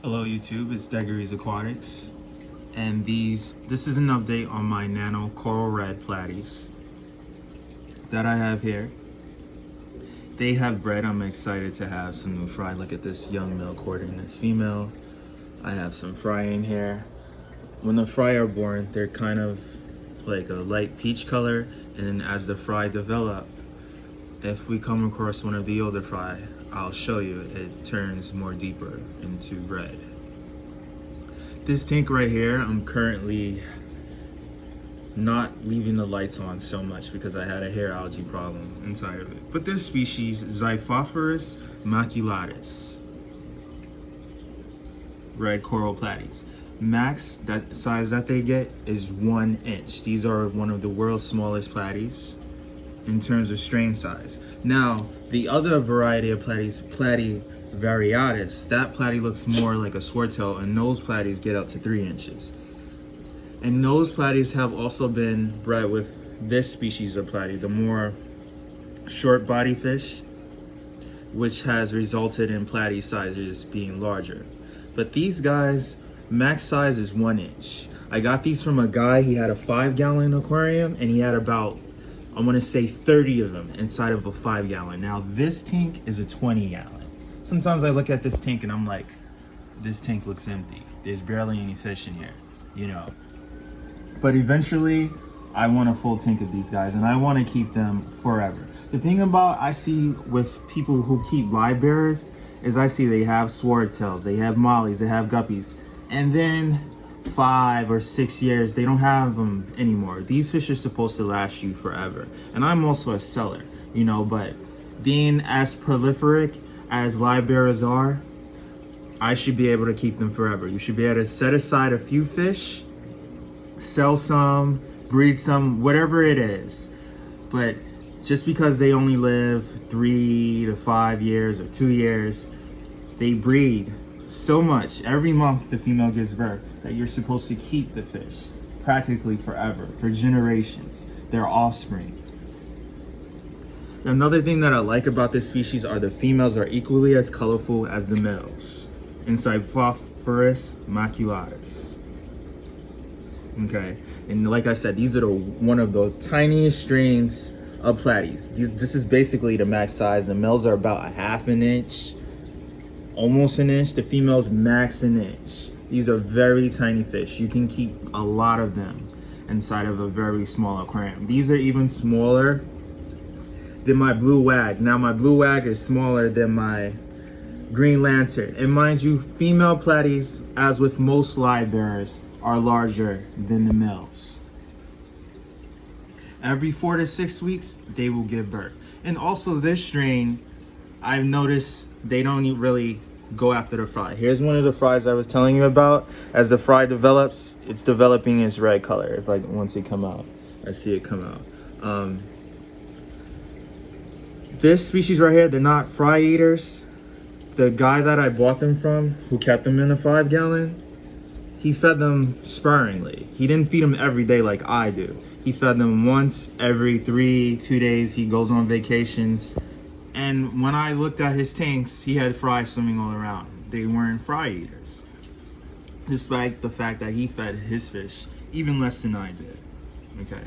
Hello YouTube, it's Xiphophorus Aquatics, and this is an update on my Nano Coral Red Platies that I have here. They have bred. I'm excited to have some new fry. Look at this young male courting this female. I have some fry in here. When the fry are born, they're kind of like a light peach color, and then as the fry develop, if we come across one of the older fry, I'll show you, it turns more deeper into red. This tank right here, I'm currently not leaving the lights on so much because I had a hair algae problem inside of it. But this species, Xiphophorus Maculatus, red coral platies. Max, that size that they get is 1 inch. These are one of the world's smallest platies in terms of strain size. Now, the other variety of platies, Platy variatus, that platy looks more like a swordtail, and those platies get up to 3 inches. And those platies have also been bred with this species of platy, the more short body fish, which has resulted in platy sizes being larger. But these guys, max size is 1 inch. I got these from a guy. He had a 5-gallon aquarium, and he had about, I want to say 30 of them inside of a 5-gallon. Now this tank is a 20-gallon. Sometimes I look at this tank and I'm like, this tank looks empty. There's barely any fish in here, you know. But eventually I want a full tank of these guys, and I want to keep them forever. The thing about I see with people who keep live bearers is I see they have swordtails, they have mollies, they have guppies, and then 5 or 6 years they don't have them anymore. These fish are supposed to last you forever. And I'm also a seller, you know, but being as prolific as live bearers are, I should be able to keep them forever. You should be able to set aside a few fish, sell some, breed some, whatever it is. But just because they only live 3 to 5 years or 2 years, they breed so much. Every month the female gives birth that you're supposed to keep the fish practically forever, for generations, their offspring. Another thing that I like about this species are the females are equally as colorful as the males in Xiphophorus Maculatus. Okay, and like I said, these are one of the tiniest strains of platies. This is basically the max size. The males are about a half an inch, almost an inch. The females max an inch. These are very tiny fish. You can keep a lot of them inside of a very small aquarium. These are even smaller than my blue wag. Now my blue wag is smaller than my green lantern. And mind you, female platies, as with most live bearers, are larger than the males. Every 4 to 6 weeks, they will give birth. And also this strain, I've noticed they don't really go after the fry. Here's one of the fries I was telling you about. As the fry develops, it's developing its red color. If once it come out, I see it come out. This species right here, they're not fry eaters. The guy that I bought them from, who kept them in a 5-gallon, he fed them sparingly. He didn't feed them every day like I do. He fed them once every 2 days. He goes on vacations. And when I looked at his tanks, he had fry swimming all around. They weren't fry eaters, despite the fact that he fed his fish even less than I did. Okay.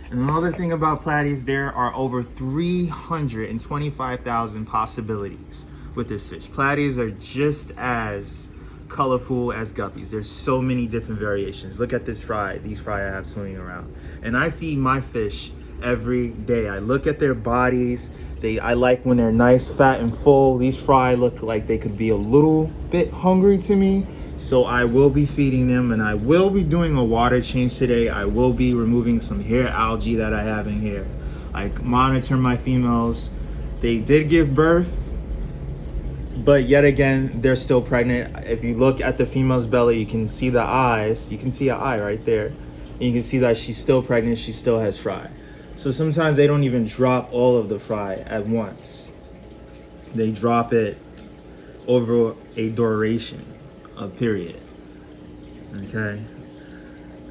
And another thing about platies, there are over 325,000 possibilities with this fish. Platies are just as colorful as guppies. There's so many different variations. Look at this fry, these fry I have swimming around. And I feed my fish every day. I look at their bodies. I like when they're nice, fat, and full. These fry look like they could be a little bit hungry to me. So I will be feeding them, and I will be doing a water change today. I will be removing some hair algae that I have in here. I monitor my females. They did give birth, but yet again, they're still pregnant. If you look at the female's belly, you can see the eyes. You can see an eye right there. And you can see that she's still pregnant. She still has fry. So sometimes they don't even drop all of the fry at once. They drop it over a duration, a period. Okay.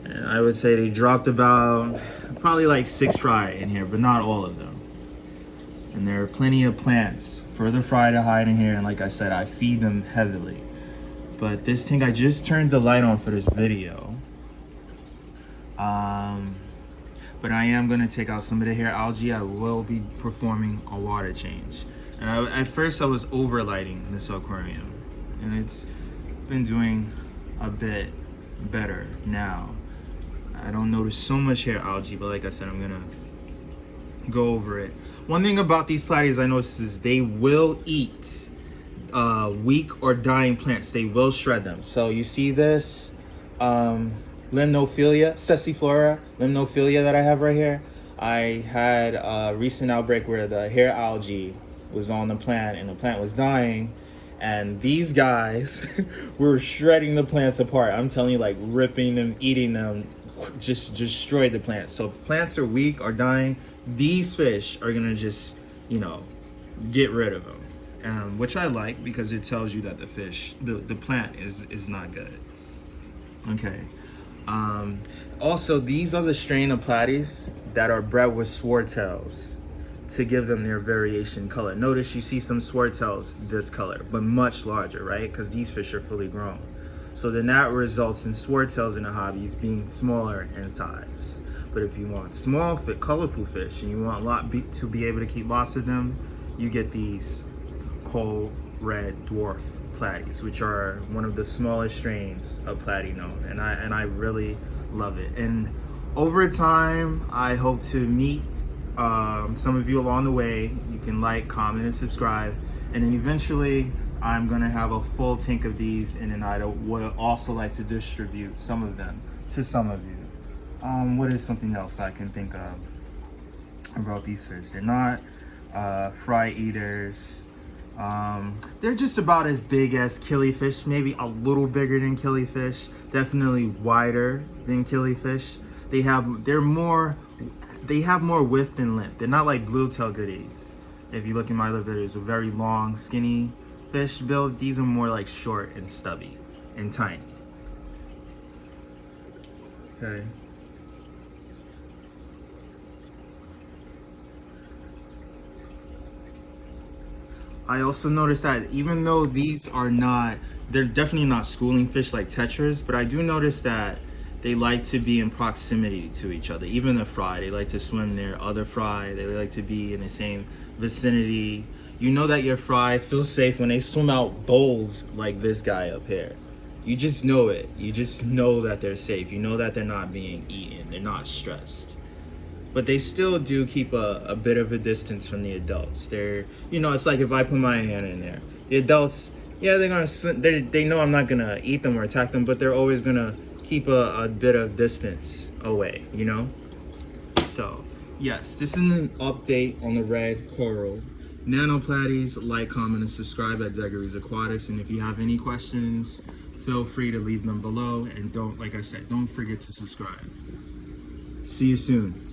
And I would say they dropped about probably like 6 fry in here, but not all of them. And there are plenty of plants for the fry to hide in here. And like I said, I feed them heavily. But this thing, I just turned the light on for this video. But I am gonna take out some of the hair algae. I will be performing a water change. And at first I was overlighting this aquarium, and it's been doing a bit better now. I don't notice so much hair algae, but like I said, I'm gonna go over it. One thing about these platies I noticed is they will eat weak or dying plants. They will shred them. So you see this Limnophilia, Xiphophorus Limnophilia that I have right here. I had a recent outbreak where the hair algae was on the plant and the plant was dying, and these guys were shredding the plants apart. I'm telling you, like ripping them, eating them, just destroyed the plants. So if plants are weak or dying, these fish are gonna just, you know, get rid of them, which I like because it tells you that the plant is not good. Okay. Also, these are the strain of platies that are bred with swordtails to give them their variation color. Notice you see some swordtails this color, but much larger, right? Because these fish are fully grown. So then that results in swordtails in the hobbies being smaller in size. But if you want small, colorful fish and you want to be able to keep lots of them, you get these Coral Red Dwarf Platies, which are one of the smallest strains of Platy known, and I really love it. And over time, I hope to meet some of you along the way. You can like, comment, and subscribe, and then eventually I'm gonna have a full tank of these, and then I would also like to distribute some of them to some of you. What is something else I can think of about these fish? They're not fry eaters. They're just about as big as killifish, maybe a little bigger than killifish, definitely wider than killifish. They have more width than length. They're not like bluetail goodies. If you look in my other videos, a very long, skinny fish build. These are more like short and stubby and tiny. Okay. I also noticed that even though these are not, they're definitely not schooling fish like tetras, but I do notice that they like to be in proximity to each other. Even the fry, they like to swim near other fry. They like to be in the same vicinity. You know that your fry feels safe when they swim out bowls like this guy up here. You just know it. You just know that they're safe. You know that they're not being eaten. They're not stressed. But they still do keep a bit of a distance from the adults. They're, you know, it's like if I put my hand in there. The adults, yeah, they're gonna, they know I'm not gonna eat them or attack them, but they're always gonna keep a bit of distance away, you know? So, yes, this is an update on the red coral. Nano Platies, like, comment, and subscribe at Xiphophorus Aquatics. And if you have any questions, feel free to leave them below. And don't, like I said, don't forget to subscribe. See you soon.